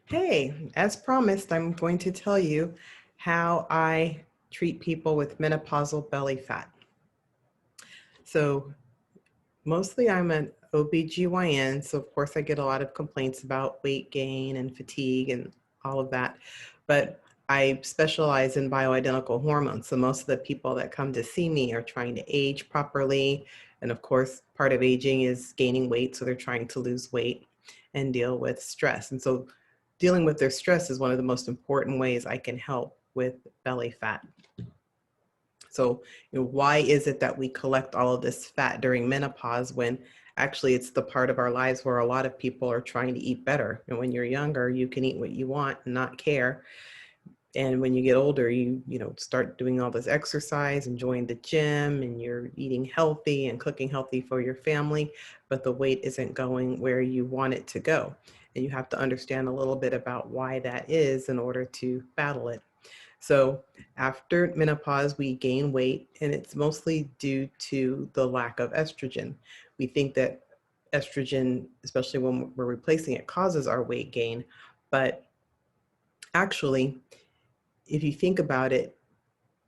Hey, as promised, I'm going to tell you how I treat people with menopausal belly fat. So mostly I'm an OBGYN, so of course I get a lot of complaints about weight gain and fatigue and all of that. But I specialize in bioidentical hormones. So most of the people that come to see me are trying to age properly. And of course, part of aging is gaining weight. So they're trying to lose weight and deal with stress. And so dealing with their stress is one of the most important ways I can help with belly fat. So, why is it that we collect all of this fat during menopause when actually it's the part of our lives where a lot of people are trying to eat better? And when you're younger, you can eat what you want and not care. And when you get older, you start doing all this exercise and join the gym and you're eating healthy and cooking healthy for your family, but the weight isn't going where you want it to go. And you have to understand a little bit about why that is in order to battle it. So after menopause, we gain weight, and it's mostly due to the lack of estrogen. We think that estrogen, especially when we're replacing it, causes our weight gain. But actually, if you think about it,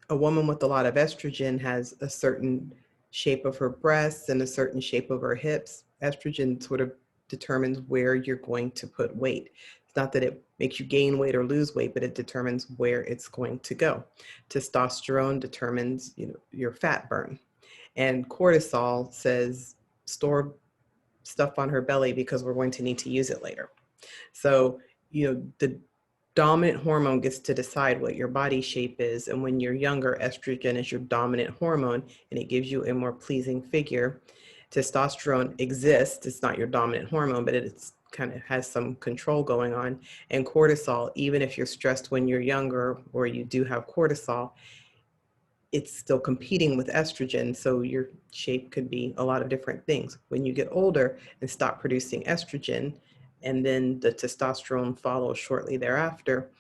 a woman with a lot of estrogen has a certain shape of her breasts and a certain shape of her hips. Estrogen sort of determines where you're going to put weight. It's not that it makes you gain weight or lose weight, but it determines where it's going to go. Testosterone determines, your fat burn. And cortisol says store stuff on her belly because we're going to need to use it later. So, the dominant hormone gets to decide what your body shape is. And when you're younger, estrogen is your dominant hormone and it gives you a more pleasing figure. Testosterone exists. It's not your dominant hormone, but it's kind of has some control going on. And cortisol, even if you're stressed when you're younger or you do have cortisol, it's still competing with estrogen. So your shape could be a lot of different things. When you get older and stop producing estrogen, and then the testosterone follows shortly thereafter,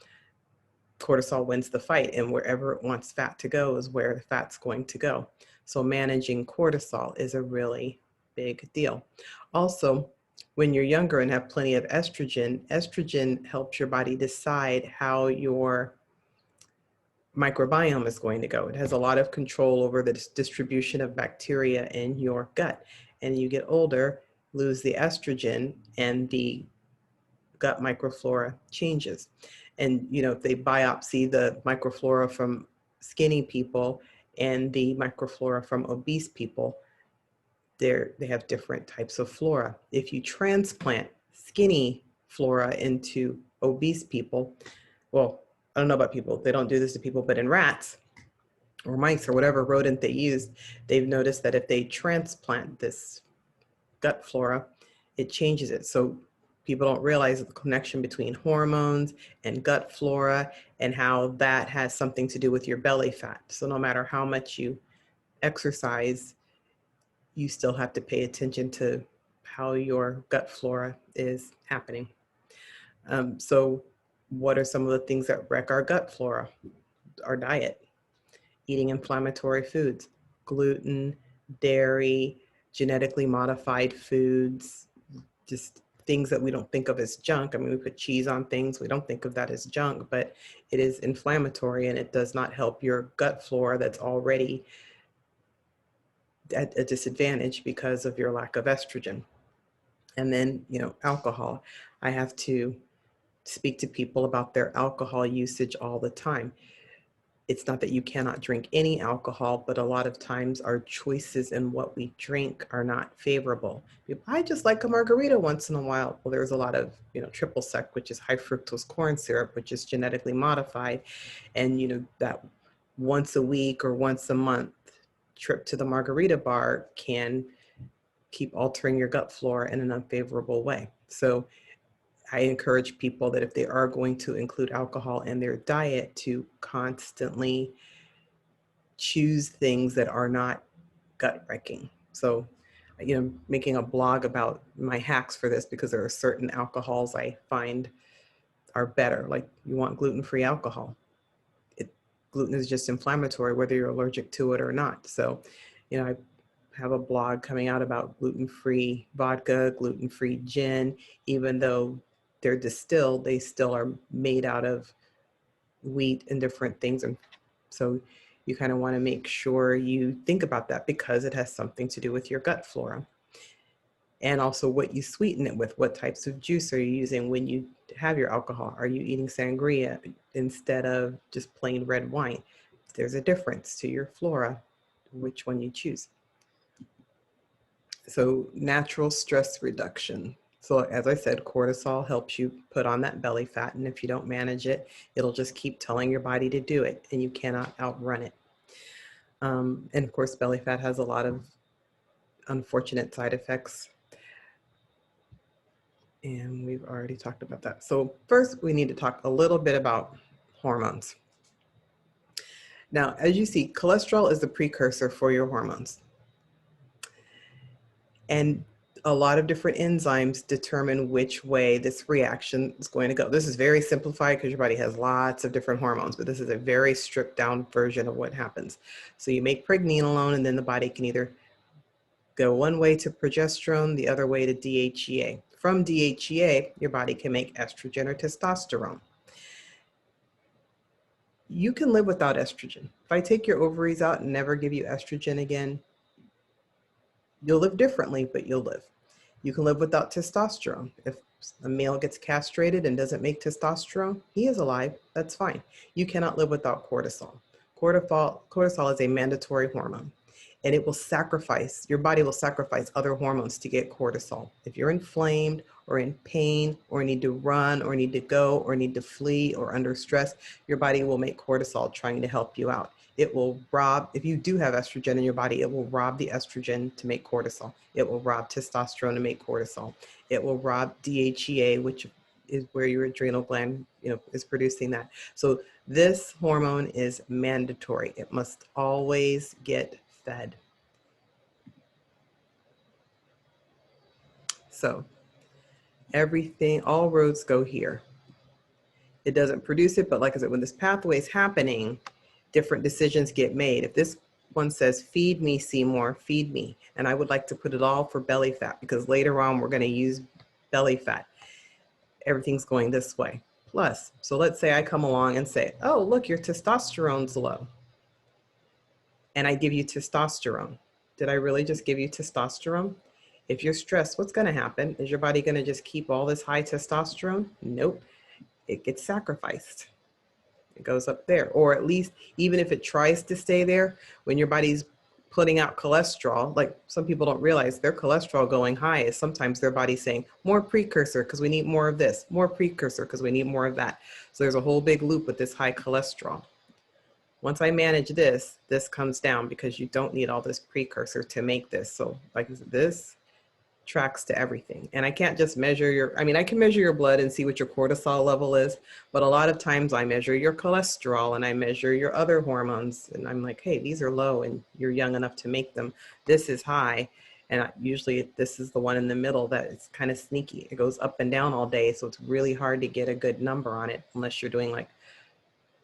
cortisol wins the fight. And wherever it wants fat to go is where the fat's going to go. So managing cortisol is a really big deal. Also, when you're younger and have plenty of estrogen, estrogen helps your body decide how your microbiome is going to go. It has a lot of control over the distribution of bacteria in your gut. And you get older, lose the estrogen, and the gut microflora changes. And if they biopsy the microflora from skinny people and the microflora from obese people, they have different types of flora. If you transplant skinny flora into obese people, well, I don't know about people, they don't do this to people, but in rats or mice or whatever rodent they use, they've noticed that if they transplant this gut flora, it changes it. So people don't realize the connection between hormones and gut flora and how that has something to do with your belly fat. So no matter how much you exercise, you still have to pay attention to how your gut flora is happening. So what are some of the things that wreck our gut flora? Our diet, eating inflammatory foods, gluten, dairy, genetically modified foods, just things that we don't think of as junk. I mean, we put cheese on things. We don't think of that as junk, but it is inflammatory and it does not help your gut flora that's already at a disadvantage because of your lack of estrogen. And then, alcohol. I have to speak to people about their alcohol usage all the time. It's not that you cannot drink any alcohol, but a lot of times our choices in what we drink are not favorable. I just like a margarita once in a while. Well, there's a lot of, triple sec, which is high fructose corn syrup, which is genetically modified. And, that once a week or once a month trip to the margarita bar can keep altering your gut flora in an unfavorable way. So I encourage people that if they are going to include alcohol in their diet, to constantly choose things that are not gut wrecking. So, making a blog about my hacks for this because there are certain alcohols I find are better. Like you want gluten-free alcohol. Gluten is just inflammatory, whether you're allergic to it or not. So, I have a blog coming out about gluten-free vodka, gluten-free gin, even though they're distilled, they still are made out of wheat and different things. And so you kind of want to make sure you think about that because it has something to do with your gut flora. And also what you sweeten it with. What types of juice are you using when you have your alcohol? Are you eating sangria instead of just plain red wine? There's a difference to your flora, which one you choose. So natural stress reduction. So as I said, cortisol helps you put on that belly fat. And if you don't manage it, it'll just keep telling your body to do it and you cannot outrun it. And of course, belly fat has a lot of unfortunate side effects. And we've already talked about that. So first, we need to talk a little bit about hormones. Now, as you see, cholesterol is the precursor for your hormones. And a lot of different enzymes determine which way this reaction is going to go. This is very simplified because your body has lots of different hormones, but this is a very stripped down version of what happens. So you make pregnenolone, and then the body can either go one way to progesterone, the other way to DHEA. From DHEA, your body can make estrogen or testosterone. You can live without estrogen. If I take your ovaries out and never give you estrogen again, you'll live differently, but you'll live. You can live without testosterone. If a male gets castrated and doesn't make testosterone, he is alive. That's fine. You cannot live without cortisol. Cortisol is a mandatory hormone, and it will sacrifice, your body will sacrifice other hormones to get cortisol. If you're inflamed or in pain or need to run or need to go or need to flee or under stress, your body will make cortisol trying to help you out. It will rob, if you do have estrogen in your body, it will rob the estrogen to make cortisol. It will rob testosterone to make cortisol. It will rob DHEA, which is where your adrenal gland, is producing that. So this hormone is mandatory. It must always get fed. So everything, all roads go here. It doesn't produce it, but like I said, when this pathway is happening, different decisions get made. If this one says, feed me, Seymour, feed me, and I would like to put it all for belly fat because later on we're going to use belly fat. Everything's going this way. Plus, so let's say I come along and say, oh, look, your testosterone's low. And I give you testosterone. Did I really just give you testosterone? If you're stressed, what's going to happen? Is your body going to just keep all this high testosterone? Nope. It gets sacrificed. It goes up there. Or at least, even if it tries to stay there, when your body's putting out cholesterol, like some people don't realize their cholesterol going high is sometimes their body saying more precursor because we need more of this, more precursor because we need more of that. So there's a whole big loop with this high cholesterol. Once I manage this, this comes down because you don't need all this precursor to make this. So like this tracks to everything. And I can't just measure your, I can measure your blood and see what your cortisol level is, but a lot of times I measure your cholesterol and I measure your other hormones. And I'm like, hey, these are low and you're young enough to make them. This is high. And usually this is the one in the middle that is kind of sneaky. It goes up and down all day. So it's really hard to get a good number on it unless you're doing like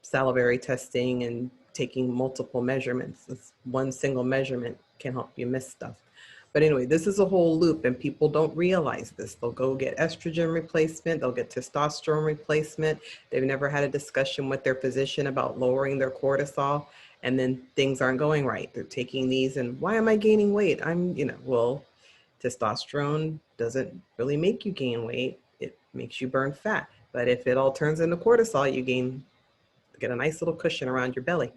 salivary testing and taking multiple measurements. This one single measurement can help you miss stuff. But anyway, this is a whole loop and people don't realize this. They'll go get estrogen replacement, they'll get testosterone replacement. They've never had a discussion with their physician about lowering their cortisol, and then things aren't going right. They're taking these and why am I gaining weight? Well, testosterone doesn't really make you gain weight. It makes you burn fat. But if it all turns into cortisol, you get a nice little cushion around your belly.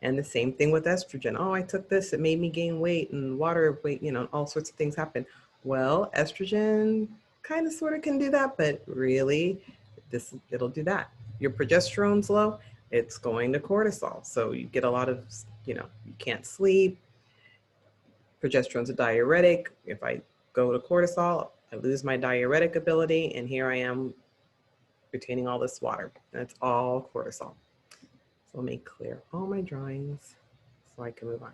And the same thing with estrogen. Oh, I took this, it made me gain weight and water weight, all sorts of things happen. Well, estrogen kind of sort of can do that, but really it'll do that. Your progesterone's low, it's going to cortisol. So you get a lot of, you can't sleep. Progesterone's a diuretic. If I go to cortisol, I lose my diuretic ability, and here I am retaining all this water. That's all cortisol. So let me clear all my drawings so I can move on.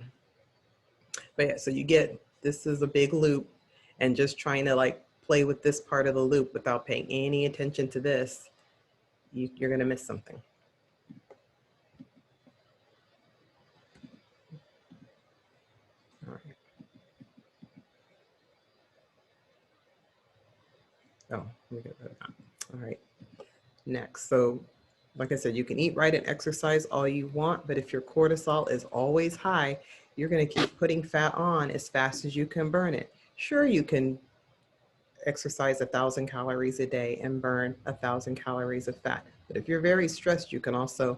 But yeah, so this is a big loop, and just trying to like play with this part of the loop without paying any attention to this, you're gonna miss something. All right. Oh, Let me get rid of that. All right, next. So like I said, you can eat right and exercise all you want, but if your cortisol is always high, you're going to keep putting fat on as fast as you can burn it. Sure, you can exercise 1,000 calories a day and burn 1,000 calories of fat. But if you're very stressed, you can also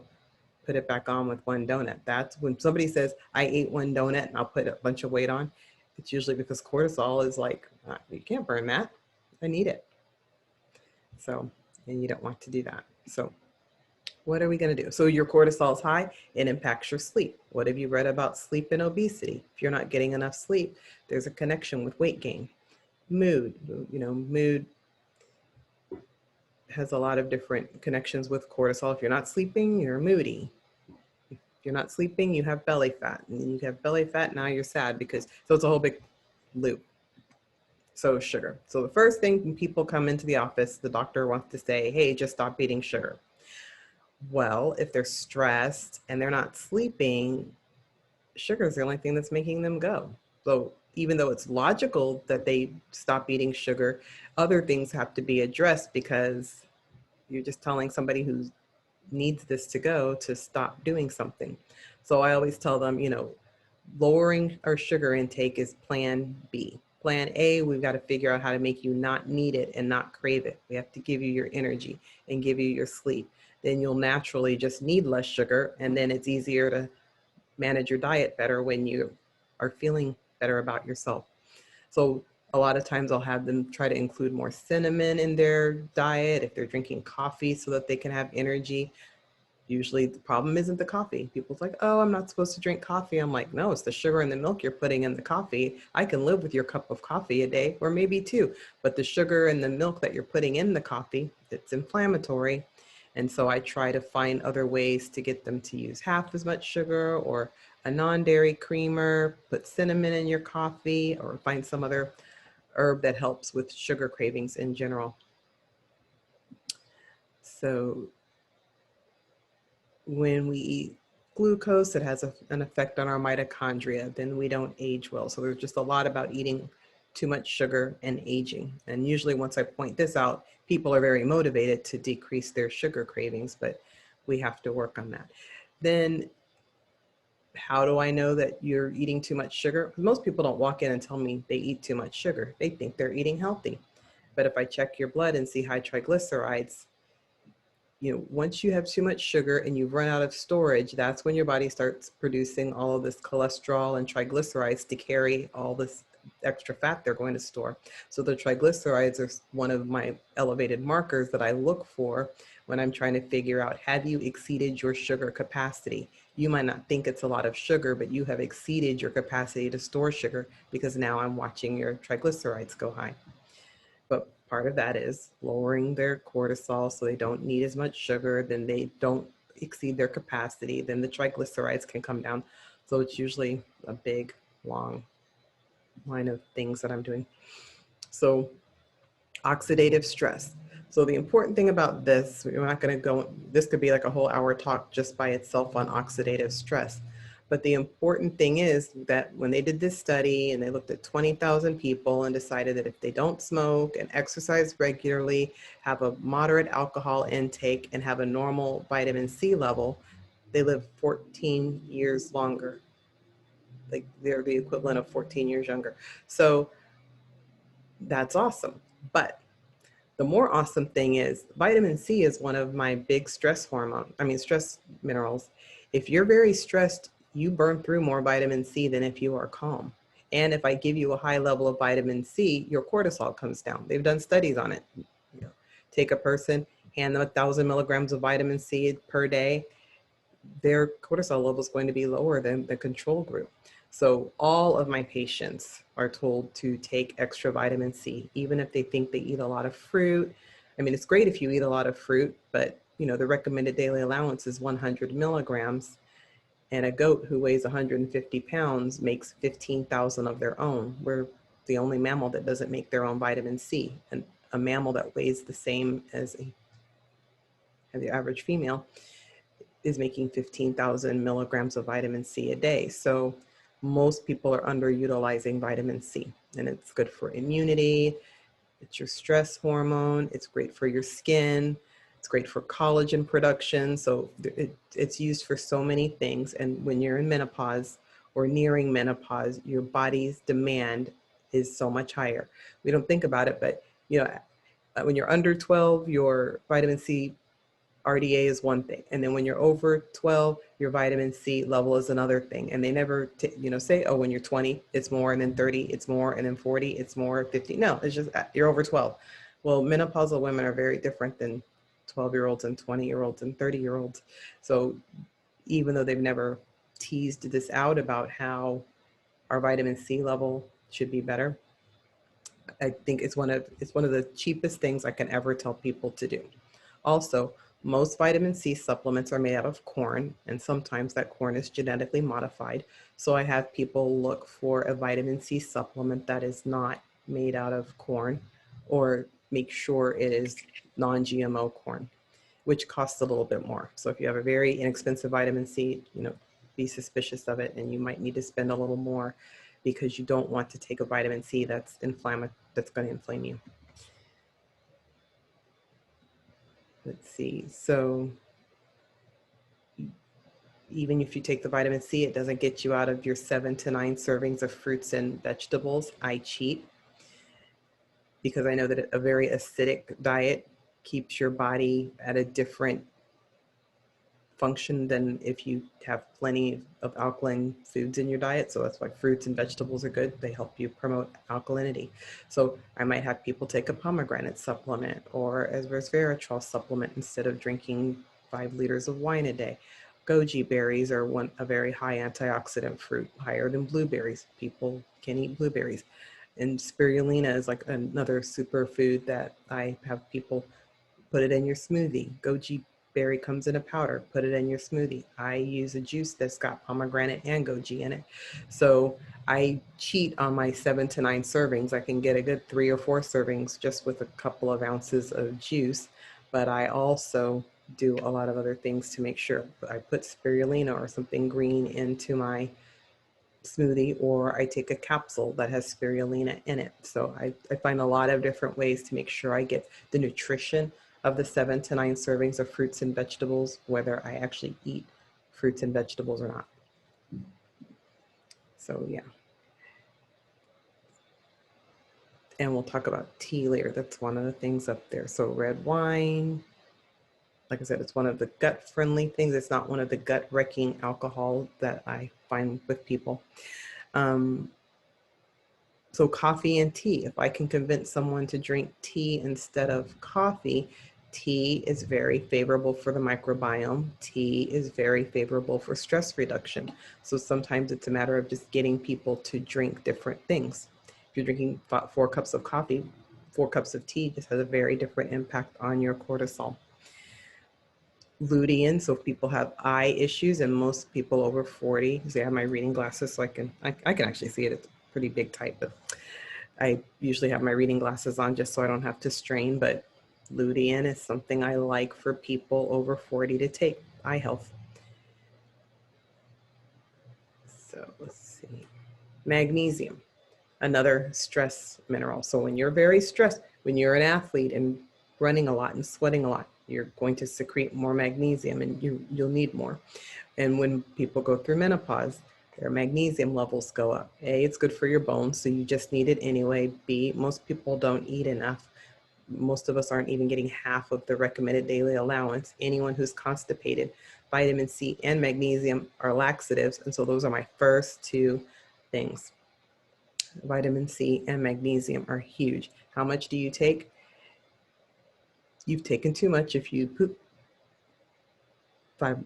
put it back on with one donut. That's when somebody says, I ate one donut and I'll put a bunch of weight on. It's usually because cortisol is like, you can't burn that. I need it. So, and you don't want to do that. So what are we going to do? So your cortisol is high, it impacts your sleep. What have you read about sleep and obesity? If you're not getting enough sleep, there's a connection with weight gain. Mood, mood has a lot of different connections with cortisol. If you're not sleeping, you're moody. If you're not sleeping, you have belly fat. And then you have belly fat, now you're sad so it's a whole big loop. So sugar. So the first thing when people come into the office, the doctor wants to say, hey, just stop eating sugar. Well, if they're stressed and they're not sleeping, sugar is the only thing that's making them go. So even though it's logical that they stop eating sugar, other things have to be addressed because you're just telling somebody who needs this to go to stop doing something. So I always tell them, lowering our sugar intake is plan B. Plan A, we've got to figure out how to make you not need it and not crave it. We have to give you your energy and give you your sleep. Then you'll naturally just need less sugar, and then it's easier to manage your diet better when you are feeling better about yourself. So a lot of times I'll have them try to include more cinnamon in their diet if they're drinking coffee so that they can have energy. Usually the problem isn't the coffee. People's like, oh, I'm not supposed to drink coffee. I'm like, no, it's the sugar and the milk you're putting in the coffee. I can live with your cup of coffee a day or maybe two, but the sugar and the milk that you're putting in the coffee, it's inflammatory. And so I try to find other ways to get them to use half as much sugar or a non-dairy creamer, put cinnamon in your coffee, or find some other herb that helps with sugar cravings in general. So when we eat glucose, it has an effect on our mitochondria, then we don't age well. So there's just a lot about eating too much sugar and aging. And usually once I point this out, people are very motivated to decrease their sugar cravings, but we have to work on that. Then how do I know that you're eating too much sugar? Because most people don't walk in and tell me they eat too much sugar. They think they're eating healthy. But if I check your blood and see high triglycerides, once you have too much sugar and you've run out of storage, that's when your body starts producing all of this cholesterol and triglycerides to carry all this extra fat they're going to store. So the triglycerides are one of my elevated markers that I look for when I'm trying to figure out, have you exceeded your sugar capacity? You might not think it's a lot of sugar, but you have exceeded your capacity to store sugar because now I'm watching your triglycerides go high. But part of that is lowering their cortisol so they don't need as much sugar, then they don't exceed their capacity, then the triglycerides can come down. So it's usually a big, long line of things that I'm doing. So oxidative stress. So the important thing about this, we're not going to go, this could be like a whole hour talk just by itself on oxidative stress. But the important thing is that when they did this study and they looked at 20,000 people and decided that if they don't smoke and exercise regularly, have a moderate alcohol intake and have a normal vitamin C level, they live 14 years longer. Like they're the equivalent of 14 years younger. So that's awesome. But the more awesome thing is vitamin C is one of my big stress stress minerals. If you're very stressed, you burn through more vitamin C than if you are calm. And if I give you a high level of vitamin C, your cortisol comes down. They've done studies on it. Take a person, hand them 1,000 milligrams of vitamin C per day, their cortisol level is going to be lower than the control group. So all of my patients are told to take extra vitamin C, even if they think they eat a lot of fruit. I mean, it's great if you eat a lot of fruit, but the recommended daily allowance is 100 milligrams. And a goat who weighs 150 pounds makes 15,000 of their own. We're the only mammal that doesn't make their own vitamin C. And a mammal that weighs the same as the average female is making 15,000 milligrams of vitamin C a day. So most people are underutilizing vitamin C, and it's good for immunity. It's your stress hormone. It's great for your skin. It's great for collagen production. So it's used for so many things. And when you're in menopause or nearing menopause, your body's demand is so much higher. We don't think about it, but you know, when you're under 12, your vitamin C RDA is one thing. And then when you're over 12, your vitamin C level is another thing. And they never, say, oh, when you're 20, it's more, and then 30, it's more, and then 40, it's more, 50. No, it's just you're over 12. Well, menopausal women are very different than 12-year-olds and 20-year-olds and 30-year-olds. So even though they've never teased this out about how our vitamin C level should be better, I think it's one of the cheapest things I can ever tell people to do. Also, most vitamin C supplements are made out of corn, and sometimes that corn is genetically modified. So I have people look for a vitamin C supplement that is not made out of corn, or make sure it is non-GMO corn, which costs a little bit more. So if you have a very inexpensive vitamin C, be suspicious of it, and you might need to spend a little more because you don't want to take a vitamin C that's that's going to inflame you. Let's see. So even if you take the vitamin C, it doesn't get you out of your 7 to 9 servings of fruits and vegetables. I cheat because I know that a very acidic diet keeps your body at a different function than if you have plenty of alkaline foods in your diet. So that's why fruits and vegetables are good. They help you promote alkalinity. So I might have people take a pomegranate supplement or a resveratrol supplement instead of drinking 5 liters of wine a day. Goji berries are a very high antioxidant fruit, higher than blueberries. People can eat blueberries. And spirulina is like another superfood that I have people put it in your smoothie. Goji berry comes in a powder, put it in your smoothie. I use a juice that's got pomegranate and goji in it. So I cheat on my 7 to 9 servings. I can get a good 3 or 4 servings just with a couple of ounces of juice, but I also do a lot of other things to make sure. I put spirulina or something green into my smoothie, or I take a capsule that has spirulina in it. So I find a lot of different ways to make sure I get the nutrition of the 7 to 9 servings of fruits and vegetables, whether I actually eat fruits and vegetables or not. So yeah. And we'll talk about tea later. That's one of the things up there. So red wine, like I said, it's one of the gut-friendly things. It's not one of the gut-wrecking alcohol that I find with people. So coffee and tea, if I can convince someone to drink tea instead of coffee, tea is very favorable for the microbiome. Tea is very favorable for stress reduction. So sometimes it's a matter of just getting people to drink different things. If you're drinking 4 cups of coffee, 4 cups of tea just has a very different impact on your cortisol. Lutein, so if people have eye issues, and most people over 40, because I have my reading glasses, so I can actually see it. It's pretty big type, but I usually have my reading glasses on just so I don't have to strain. But lutein is something I like for people over 40 to take. Eye health. So let's see. Magnesium, another stress mineral. So when you're very stressed, when you're an athlete and running a lot and sweating a lot, you're going to secrete more magnesium, and you'll need more. And when people go through menopause, their magnesium levels go up. A, it's good for your bones, so you just need it anyway. B, most people don't eat enough. Most of us aren't even getting half of the recommended daily allowance. Anyone who's constipated, vitamin C and magnesium are laxatives. And so those are my first 2 things. Vitamin C and magnesium are huge. How much do you take? You've taken too much if you poop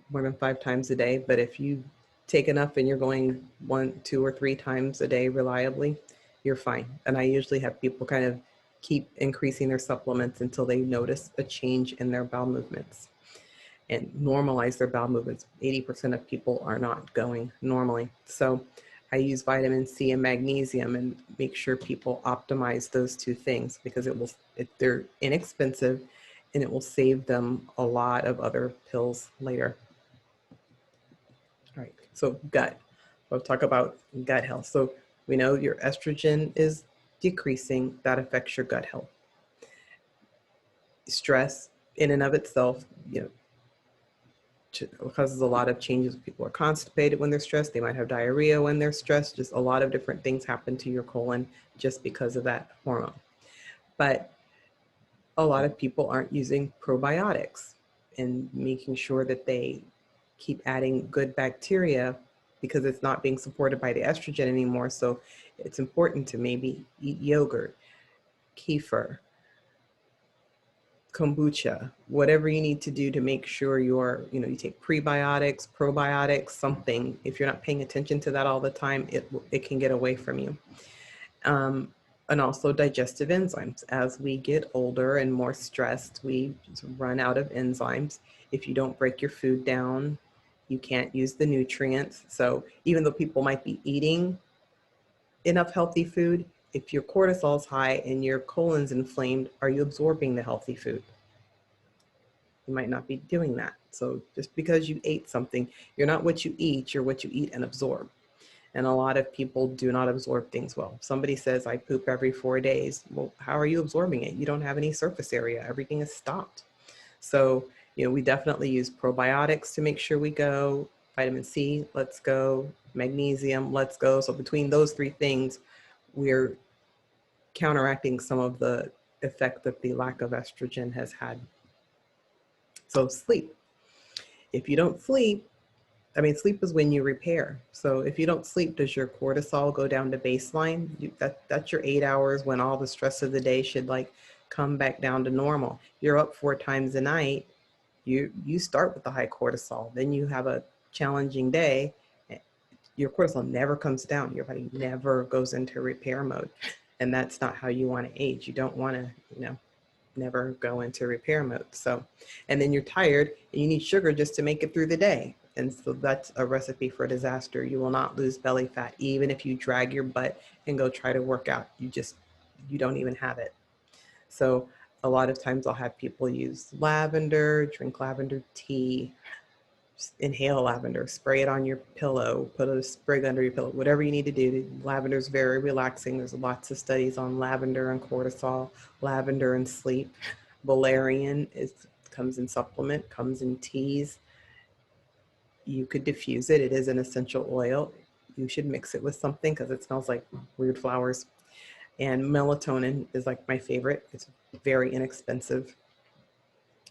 more than 5 times a day. But if you take enough and you're going 1, 2, or 3 times a day reliably, you're fine. And I usually have people kind of keep increasing their supplements until they notice a change in their bowel movements and normalize their bowel movements. 80% of people are not going normally. So I use vitamin C and magnesium and make sure people optimize those 2 things, because they're inexpensive and it will save them a lot of other pills later. All right, so gut. We'll talk about gut health. So we know your estrogen is decreasing. That affects your gut health. Stress in and of itself, causes a lot of changes. People are constipated when they're stressed. They might have diarrhea when they're stressed. Just a lot of different things happen to your colon just because of that hormone. But a lot of people aren't using probiotics and making sure that they keep adding good bacteria because it's not being supported by the estrogen anymore. So it's important to maybe eat yogurt, kefir, kombucha, whatever you need to do to make sure you take prebiotics, probiotics, something. If you're not paying attention to that all the time, it can get away from you. And also digestive enzymes. As we get older and more stressed, we run out of enzymes. If you don't break your food down, you can't use the nutrients. So even though people might be eating enough healthy food, if your cortisol is high and your colon's inflamed, are you absorbing the healthy food? You might not be doing that. So just because you ate something, you're not what you eat, you're what you eat and absorb. And a lot of people do not absorb things well. Somebody says, I poop every 4 days. Well, how are you absorbing it? You don't have any surface area. Everything is stopped. So, we definitely use probiotics to make sure we go. Vitamin C, let's go. Magnesium, let's go. So between those three things, we're counteracting some of the effect that the lack of estrogen has had. So sleep. If you don't sleep, sleep is when you repair. So if you don't sleep, does your cortisol go down to baseline? That's your 8 hours when all the stress of the day should come back down to normal. You're up 4 times a night. You start with the high cortisol. Then you have a challenging day. Your cortisol never comes down. Your body never goes into repair mode. And that's not how you want to age. You don't want to, never go into repair mode. So, and then you're tired and you need sugar just to make it through the day. And so that's a recipe for disaster. You will not lose belly fat, even if you drag your butt and go try to work out. You don't even have it. So a lot of times I'll have people use lavender, drink lavender tea, inhale lavender, spray it on your pillow, put a sprig under your pillow, whatever you need to do. Lavender is very relaxing. There's lots of studies on lavender and cortisol, lavender and sleep. Valerian comes in supplement, comes in teas. You could diffuse it. It is an essential oil. You should mix it with something because it smells like weird flowers. And melatonin is like my favorite. It's very inexpensive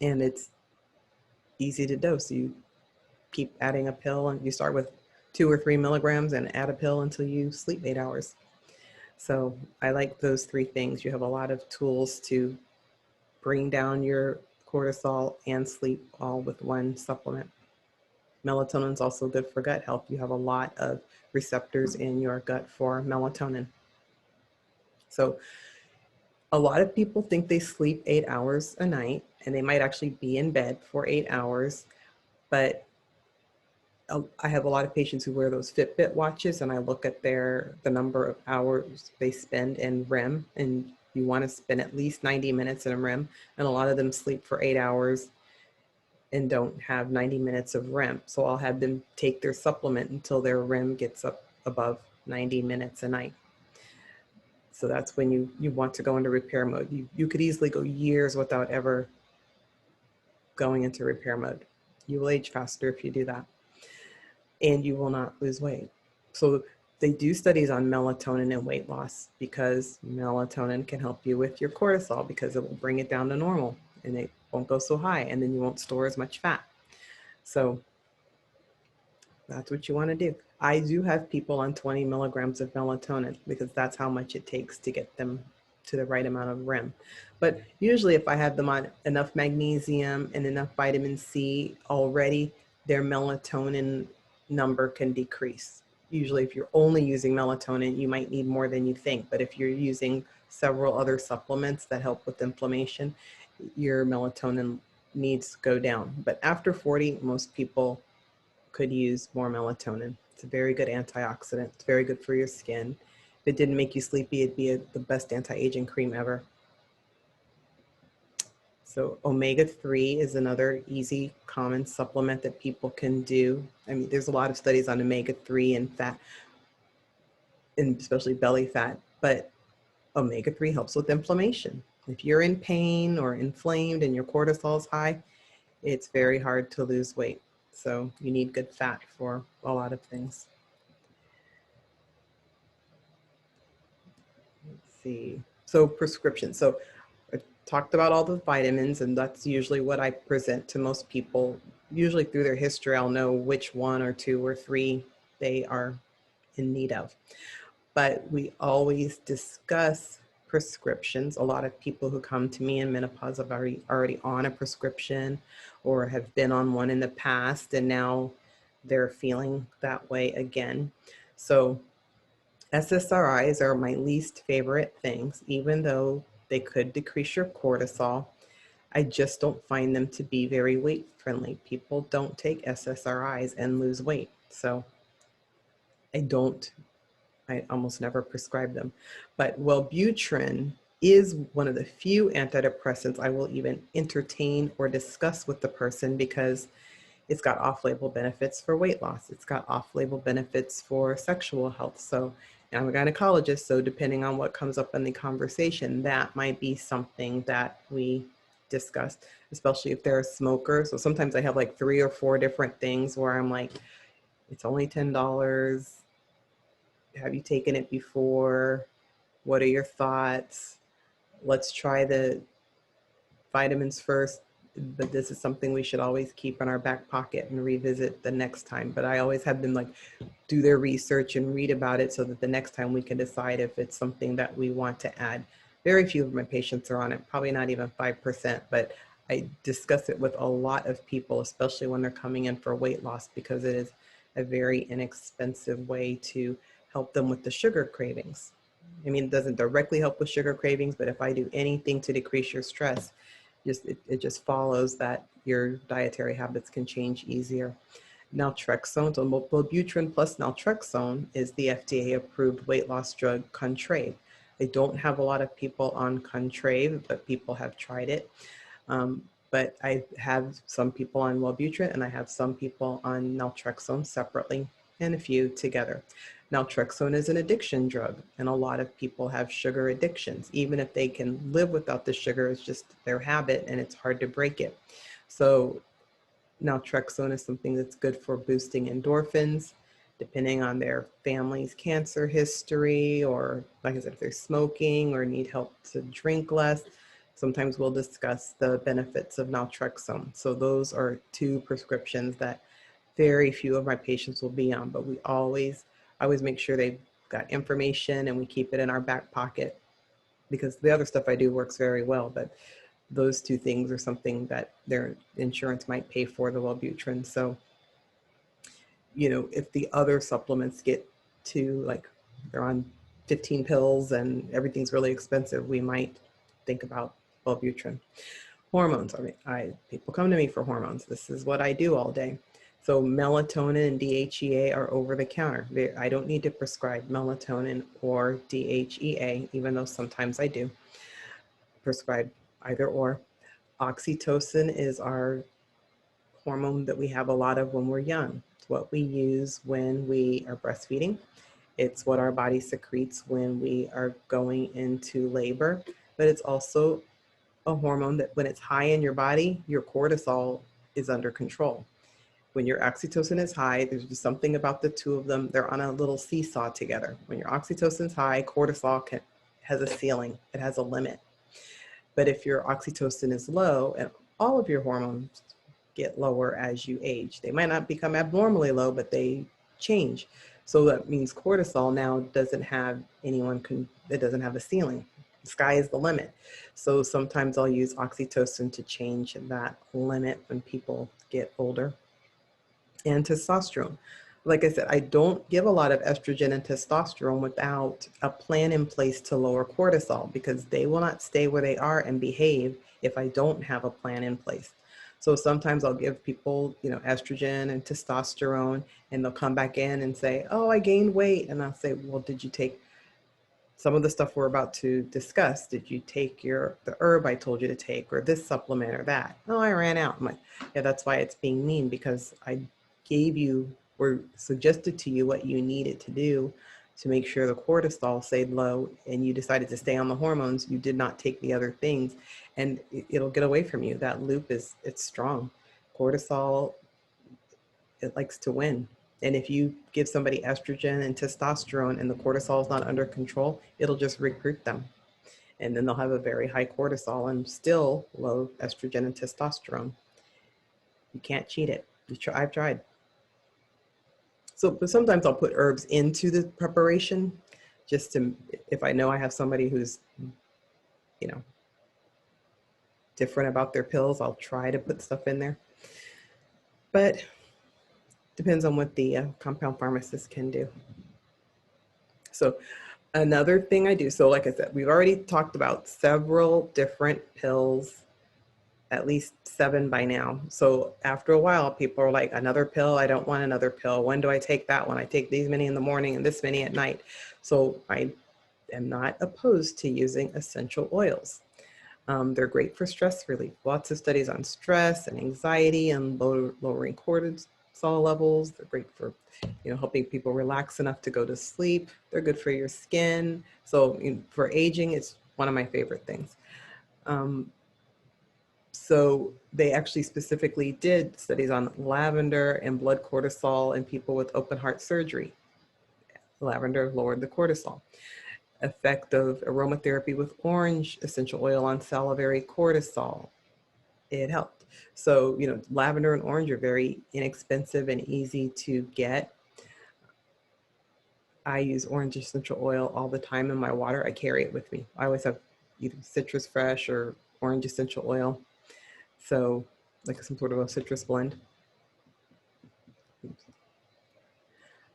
and it's easy to dose. You keep adding a pill and you start with 2 or 3 milligrams and add a pill until you sleep 8 hours. So I like those 3 things. You have a lot of tools to bring down your cortisol and sleep all with one supplement. Melatonin is also good for gut health. You have a lot of receptors in your gut for melatonin. So a lot of people think they sleep 8 hours a night and they might actually be in bed for 8 hours, but I have a lot of patients who wear those Fitbit watches and I look at the number of hours they spend in REM, and you want to spend at least 90 minutes in a REM, and a lot of them sleep for 8 hours and don't have 90 minutes of REM. So I'll have them take their supplement until their REM gets up above 90 minutes a night. So that's when you want to go into repair mode. You could easily go years without ever going into repair mode. You will age faster if you do that. And you will not lose weight. So they do studies on melatonin and weight loss because melatonin can help you with your cortisol because it will bring it down to normal and it won't go so high, and then you won't store as much fat. So that's what you want to do. I do have people on 20 milligrams of melatonin because that's how much it takes to get them to the right amount of REM. But usually if I have them on enough magnesium and enough vitamin C already, their melatonin number can decrease. Usually if you're only using melatonin, you might need more than you think. But if you're using several other supplements that help with inflammation, your melatonin needs to go down. But after 40, most people could use more melatonin. It's a very good antioxidant. It's very good for your skin. If it didn't make you sleepy, it'd be the best anti-aging cream ever. So omega-3 is another easy, common supplement that people can do. I mean, there's a lot of studies on omega-3 and fat, and especially belly fat, but omega-3 helps with inflammation. If you're in pain or inflamed and your cortisol is high, it's very hard to lose weight. So you need good fat for a lot of things. Let's see. So prescription. So I talked about all the vitamins, and that's usually what I present to most people. Usually through their history, I'll know which one or two or three they are in need of. But we always discuss prescriptions. A lot of people who come to me in menopause are already on a prescription or have been on one in the past, and now they're feeling that way again. So SSRIs are my least favorite things, even though they could decrease your cortisol. I just don't find them to be very weight friendly. People don't take SSRIs and lose weight. So I almost never prescribe them. But Wellbutrin is one of the few antidepressants I will even entertain or discuss with the person because it's got off-label benefits for weight loss. It's got off-label benefits for sexual health. So I'm a gynecologist, so depending on what comes up in the conversation, that might be something that we discuss, especially if they're a smoker. So sometimes I have like 3 or 4 different things where I'm like, it's only $10. Have you taken it before? What are your thoughts? Let's try the vitamins first, but this is something we should always keep in our back pocket and revisit the next time. But I always have them like do their research and read about it so that the next time we can decide if it's something that we want to add. Very few of my patients are on it, probably not even 5%, but I discuss it with a lot of people, especially when they're coming in for weight loss, because it is a very inexpensive way to help them with the sugar cravings. I mean, it doesn't directly help with sugar cravings, but if I do anything to decrease your stress, it just follows that your dietary habits can change easier. Naltrexone, so Wellbutrin plus naltrexone is the FDA-approved weight loss drug Contrave. I don't have a lot of people on Contrave, but people have tried it. But I have some people on Wellbutrin and I have some people on naltrexone separately and a few together. Naltrexone is an addiction drug, and a lot of people have sugar addictions. Even if they can live without the sugar, it's just their habit and it's hard to break it. So naltrexone is something that's good for boosting endorphins, depending on their family's cancer history, or like I said, if they're smoking or need help to drink less. Sometimes we'll discuss the benefits of naltrexone. So those are 2 prescriptions that very few of my patients will be on, but I always make sure they've got information and we keep it in our back pocket, because the other stuff I do works very well, but those 2 things are something that their insurance might pay for, the Wellbutrin. So, if the other supplements get to like they're on 15 pills and everything's really expensive, we might think about Wellbutrin. Hormones. People come to me for hormones. This is what I do all day. So melatonin and DHEA are over the counter. I don't need to prescribe melatonin or DHEA, even though sometimes I do prescribe either or. Oxytocin is our hormone that we have a lot of when we're young. It's what we use when we are breastfeeding. It's what our body secretes when we are going into labor, but it's also a hormone that when it's high in your body, your cortisol is under control. When your oxytocin is high, there's just something about the 2 of them. They're on a little seesaw together. When your oxytocin is high, cortisol has a ceiling. It has a limit. But if your oxytocin is low, and all of your hormones get lower as you age, they might not become abnormally low, but they change. So that means cortisol now doesn't have it doesn't have a ceiling. The sky is the limit. So sometimes I'll use oxytocin to change that limit when people get older. And testosterone. Like I said, I don't give a lot of estrogen and testosterone without a plan in place to lower cortisol, because they will not stay where they are and behave if I don't have a plan in place. So sometimes I'll give people, estrogen and testosterone, and they'll come back in and say, oh, I gained weight. And I'll say, well, did you take some of the stuff we're about to discuss? Did you take the herb I told you to take, or this supplement or that? Oh, I ran out. I'm like, yeah, that's why it's being mean, because I gave you or suggested to you what you needed to do to make sure the cortisol stayed low and you decided to stay on the hormones, you did not take the other things, and it'll get away from you. That loop it's strong. Cortisol, it likes to win. And if you give somebody estrogen and testosterone and the cortisol is not under control, it'll just recruit them. And then they'll have a very high cortisol and still low estrogen and testosterone. You can't cheat it. I've tried. So, but sometimes I'll put herbs into the preparation just to, if I know I have somebody who's, you know, different about their pills, I'll try to put stuff in there. But depends on what the compound pharmacist can do. So another thing I do, so like I said, we've already talked about several different pills, at least 7 by now. So after a while, people are like, another pill? I don't want another pill. When do I take that one? I take these many in the morning and this many at night. So I am not opposed to using essential oils. They're great for stress relief. Lots of studies on stress and anxiety and lowering cortisol levels. They're great for, helping people relax enough to go to sleep. They're good for your skin. So for aging, it's one of my favorite things. So they actually specifically did studies on lavender and blood cortisol in people with open heart surgery. Lavender lowered the cortisol. Effect of aromatherapy with orange essential oil on salivary cortisol. It helped. So, lavender and orange are very inexpensive and easy to get. I use orange essential oil all the time in my water. I carry it with me. I always have either citrus fresh or orange essential oil. So like some sort of a citrus blend.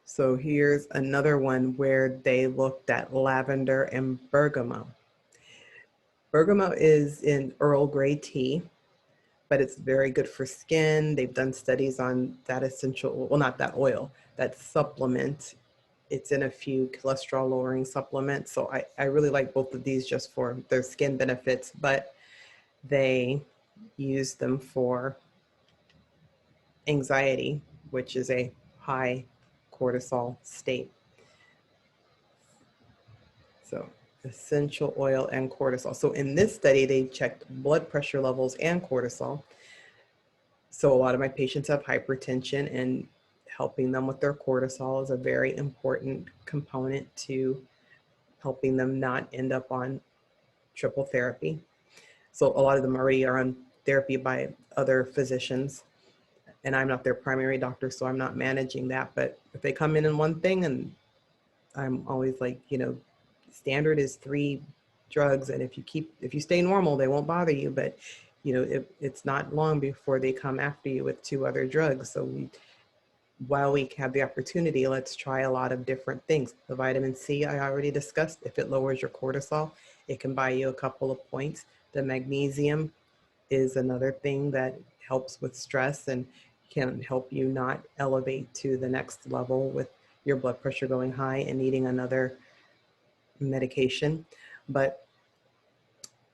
So here's another one where they looked at lavender and bergamot. Bergamot is in Earl Grey tea, but it's very good for skin. They've done studies on that essential, well, not that oil, that supplement. It's in a few cholesterol lowering supplements. So I really like both of these just for their skin benefits, but they use them for anxiety, which is a high cortisol state. So essential oil and cortisol. So in this study, they checked blood pressure levels and cortisol. So a lot of my patients have hypertension, and helping them with their cortisol is a very important component to helping them not end up on triple therapy. So a lot of them already are on therapy by other physicians, and I'm not their primary doctor, so I'm not managing that. But if they come in one thing, and I'm always like, standard is 3 drugs, and if you stay normal, they won't bother you. But it's not long before they come after you with 2 other drugs. So while we have the opportunity, let's try a lot of different things. The vitamin C I already discussed. If it lowers your cortisol, it can buy you a couple of points. The magnesium is another thing that helps with stress and can help you not elevate to the next level with your blood pressure going high and needing another medication. But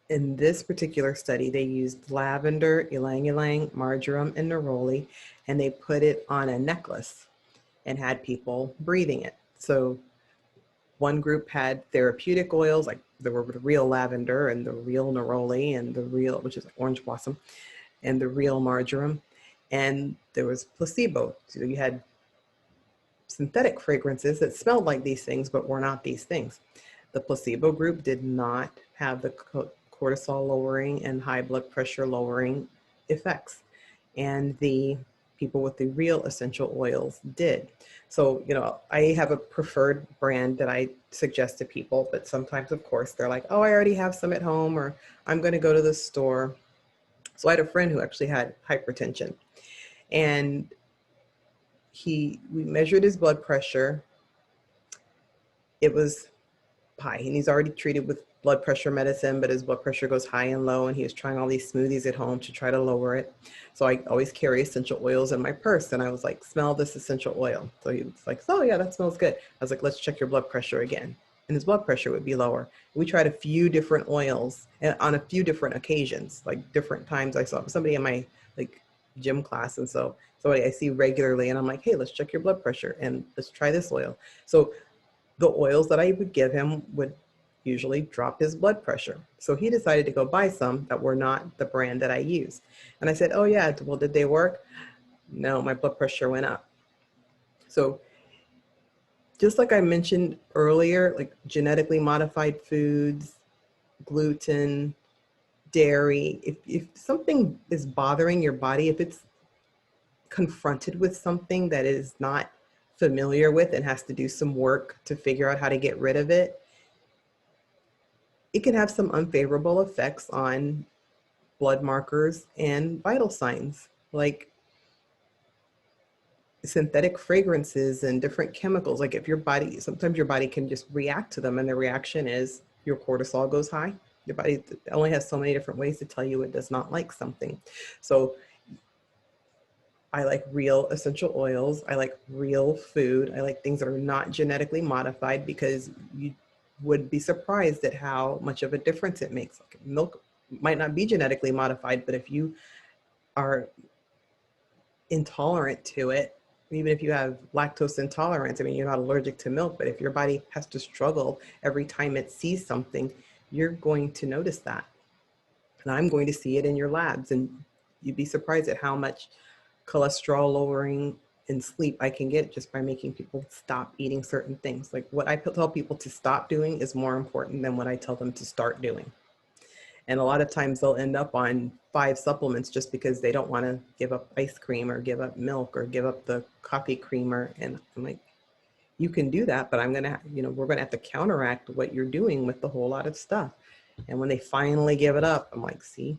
in this particular study, they used lavender, ylang ylang, marjoram, and neroli, and they put it on a necklace and had people breathing it. So one group had therapeutic oils, like there were the real lavender and the real neroli and the real, which is orange blossom, and the real marjoram. And there was placebo. So you had synthetic fragrances that smelled like these things, but were not these things. The placebo group did not have the cortisol lowering and high blood pressure lowering effects. And the people with the real essential oils did. So, I have a preferred brand that I suggest to people, but sometimes, of course, they're like, oh, I already have some at home, or I'm going to go to the store. So I had a friend who actually had hypertension, and we measured his blood pressure. It was high, and he's already treated with blood pressure medicine, but his blood pressure goes high and low, and he was trying all these smoothies at home to try to lower it. So I always carry essential oils in my purse, and I was like, smell this essential oil. So he was like, oh yeah, that smells good. I was like, let's check your blood pressure again. And his blood pressure would be lower. We tried a few different oils and on a few different occasions, like different times. I saw somebody in my gym class, and so somebody I see regularly, and I'm like, hey, let's check your blood pressure and let's try this oil. So the oils that I would give him would usually drop his blood pressure. So he decided to go buy some that were not the brand that I use. And I said, oh yeah, well, did they work? No, my blood pressure went up. So just like I mentioned earlier, like genetically modified foods, gluten, dairy, if something is bothering your body, if it's confronted with something that is not familiar with and has to do some work to figure out how to get rid of it, it can have some unfavorable effects on blood markers and vital signs, like synthetic fragrances and different chemicals. Like if your body, sometimes your body can just react to them, and the reaction is your cortisol goes high. Your body only has so many different ways to tell you it does not like something. So I like real essential oils. I like real food. I like things that are not genetically modified, because you would be surprised at how much of a difference it makes. Like milk might not be genetically modified, but if you are intolerant to it, even if you have lactose intolerance, I mean, you're not allergic to milk, but if your body has to struggle every time it sees something, you're going to notice that. And I'm going to see it in your labs. And you'd be surprised at how much cholesterol lowering and sleep I can get just by making people stop eating certain things. Like what I tell people to stop doing is more important than what I tell them to start doing. And a lot of times they'll end up on 5 supplements just because they don't want to give up ice cream or give up milk or give up the coffee creamer. And I'm like, you can do that, but I'm going to, we're going to have to counteract what you're doing with the whole lot of stuff. And when they finally give it up, I'm like, see,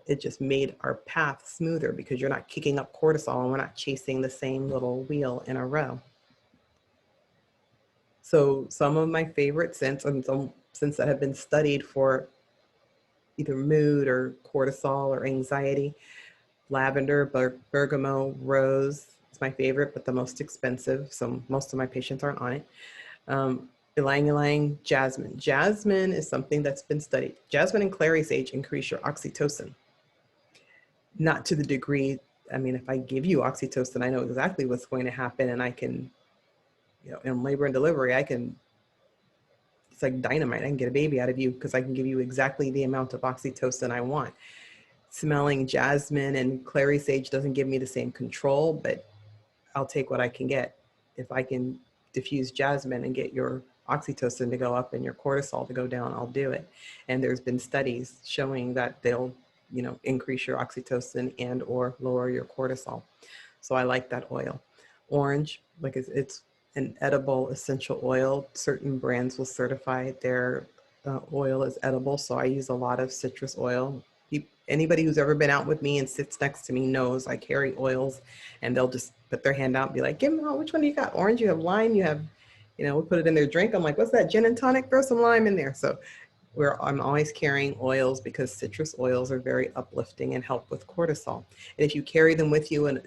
it just made our path smoother, because you're not kicking up cortisol and we're not chasing the same little wheel in a row. So some of my favorite scents, and some scents that have been studied for either mood or cortisol or anxiety: lavender, bergamot, rose is my favorite, but the most expensive. So most of my patients aren't on it. Ylang ylang, jasmine. Jasmine is something that's been studied. Jasmine and clary sage increase your oxytocin. Not to the degree, I mean, if I give you oxytocin, I know exactly what's going to happen, and I can, in labor and delivery, it's like dynamite. I can get a baby out of you because I can give you exactly the amount of oxytocin I want. Smelling jasmine and clary sage doesn't give me the same control, but I'll take what I can get. If I can diffuse jasmine and get your oxytocin to go up and your cortisol to go down, I'll do it. And there's been studies showing that they'll, increase your oxytocin and or lower your cortisol. So I like that oil. Orange, like it's an edible essential oil. Certain brands will certify their oil as edible. So I use a lot of citrus oil. Anybody who's ever been out with me and sits next to me knows I carry oils, and they'll just put their hand out and be like, give me, which one do you got? Orange, you have lime, you have, we put it in their drink. I'm like, what's that, gin and tonic? Throw some lime in there. So I'm always carrying oils, because citrus oils are very uplifting and help with cortisol. And if you carry them with you and,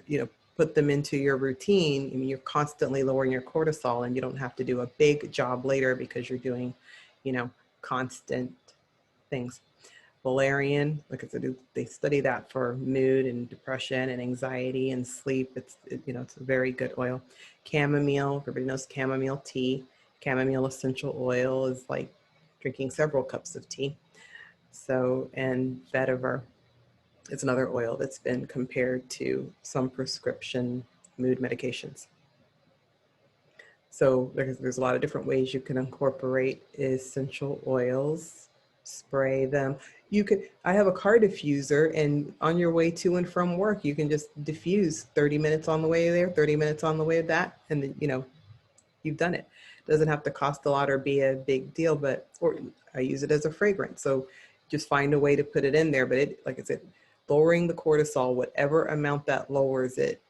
put them into your routine, I mean, you're constantly lowering your cortisol, and you don't have to do a big job later because you're doing, constant things. Valerian, like I said, they study that for mood and depression and anxiety and sleep. It's a very good oil. Chamomile, everybody knows chamomile tea. Chamomile essential oil is like drinking several cups of tea. So, and vetiver, it's another oil that's been compared to some prescription mood medications. So there's a lot of different ways you can incorporate essential oils, spray them. I have a car diffuser, and on your way to and from work, you can just diffuse 30 minutes on the way there, 30 minutes on the way of that. And then, you've done it. It doesn't have to cost a lot or be a big deal, or I use it as a fragrance. So just find a way to put it in there. But like I said, lowering the cortisol, whatever amount that lowers it,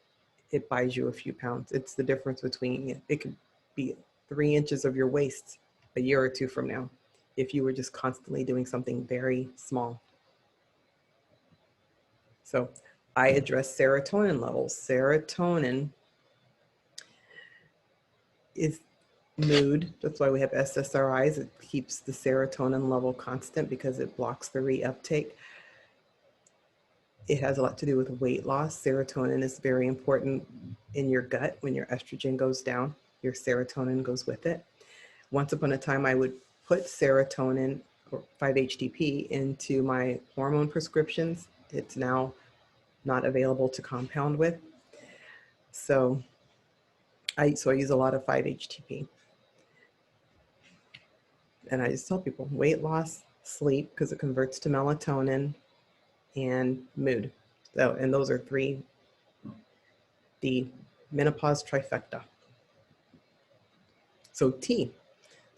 it buys you a few pounds. It's the difference between, it could be 3 inches of your waist a year or two from now, if you were just constantly doing something very small. So I address serotonin levels. Serotonin is mood. That's why we have SSRIs. It keeps the serotonin level constant because it blocks the reuptake. It has a lot to do with weight loss. Serotonin is very important in your gut when your estrogen goes down. your serotonin goes with it. Once upon a time, I would put serotonin or 5-HTP into my hormone prescriptions. It's now not available to compound with. So I use a lot of 5-HTP. And I just tell people weight loss, sleep, because it converts to melatonin, and mood. So, and those are the menopause trifecta. So tea.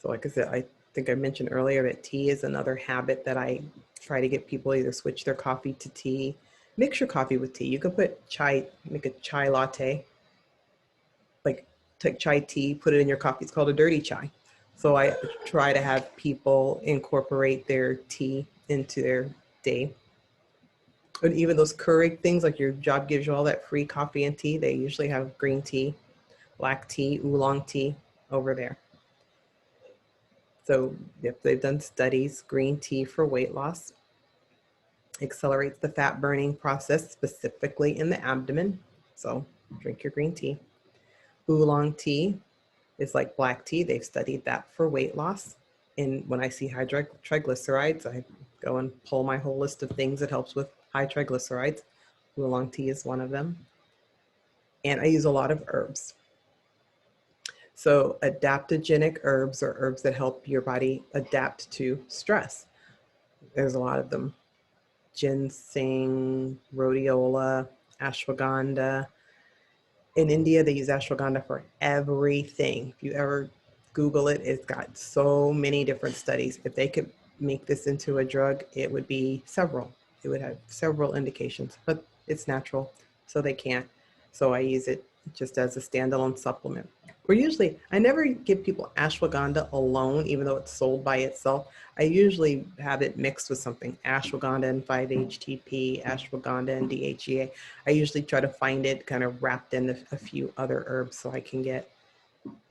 So like I said, I think I mentioned earlier that tea is another habit that I try to get people either switch their coffee to tea. Mix your coffee with tea. You can put chai, make a chai latte, like take chai tea, put it in your coffee. It's called a dirty chai. So I try to have people incorporate their tea into their day. And even those Keurig things, like your job gives you all that free coffee and tea, they usually have green tea, black tea, oolong tea over there. So if they've done studies, green tea for weight loss accelerates the fat burning process, specifically in the abdomen. So drink your green tea. Oolong tea is like black tea. They've studied that for weight loss. And when I see high triglycerides, I go and pull my whole list of things that helps with high triglycerides. Oolong tea is one of them. And I use a lot of herbs. So adaptogenic herbs are herbs that help your body adapt to stress. There's a lot of them. Ginseng, rhodiola, ashwagandha. In India, they use ashwagandha for everything. If you ever Google it, it's got so many different studies. If they could make this into a drug, it would be several. It would have several indications, but it's natural, so they can't. So I use it just as a standalone supplement. Or usually, I never give people ashwagandha alone, even though it's sold by itself. I usually have it mixed with something, ashwagandha and 5-HTP, ashwagandha and DHEA. I usually try to find it kind of wrapped in a few other herbs so I can get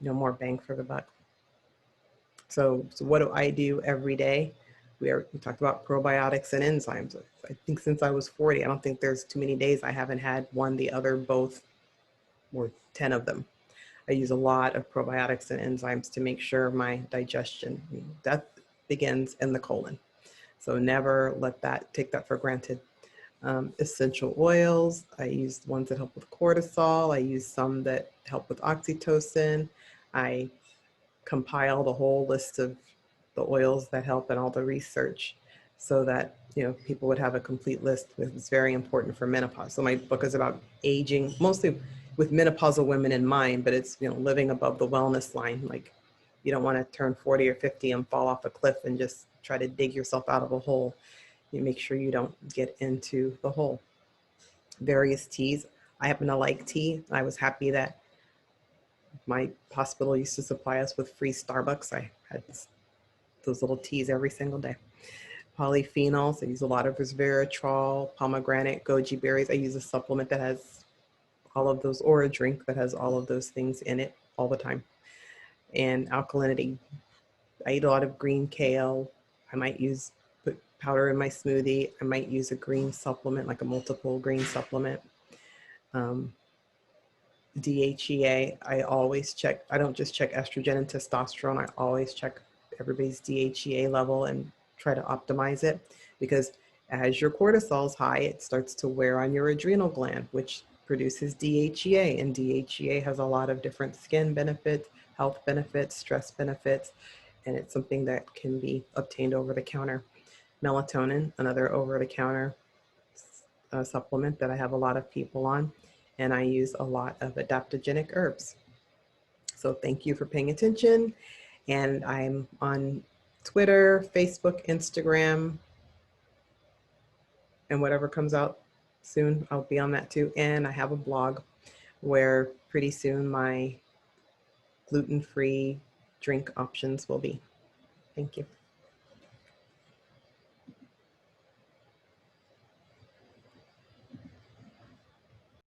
more bang for the buck. So what do I do every day? We talked about probiotics and enzymes. I think since I was 40, I don't think there's too many days I haven't had one, the other, both, or 10 of them. I use a lot of probiotics and enzymes to make sure my digestion, that begins in the colon. So never take that for granted. Essential oils, I use ones that help with cortisol. I use some that help with oxytocin. I compiled a whole list of the oils that help and all the research so that people would have a complete list. It's very important for menopause. So my book is about aging, mostly with menopausal women in mind, but it's living above the wellness line. Like you don't want to turn 40 or 50 and fall off a cliff and just try to dig yourself out of a hole. You make sure you don't get into the hole. Various teas. I happen to like tea. I was happy that my hospital used to supply us with free Starbucks. I had those little teas every single day. Polyphenols, I use a lot of resveratrol, pomegranate, goji berries. I use a supplement that has all of those, or a drink that has all of those things in it all the time. And alkalinity, I eat a lot of green kale. I might put powder in my smoothie. I might use a green supplement, like a multiple green supplement. DHEA, I always check. I don't just check estrogen and testosterone. I always check everybody's DHEA level and try to optimize it, because as your cortisol is high, it starts to wear on your adrenal gland, which produces DHEA, and DHEA has a lot of different skin benefits, health benefits, stress benefits, and it's something that can be obtained over the counter. Melatonin, another over the counter supplement that I have a lot of people on, and I use a lot of adaptogenic herbs. So thank you for paying attention. And I'm on Twitter, Facebook, Instagram, and whatever comes out soon, I'll be on that too. And I have a blog where pretty soon my gluten-free drink options will be. Thank you.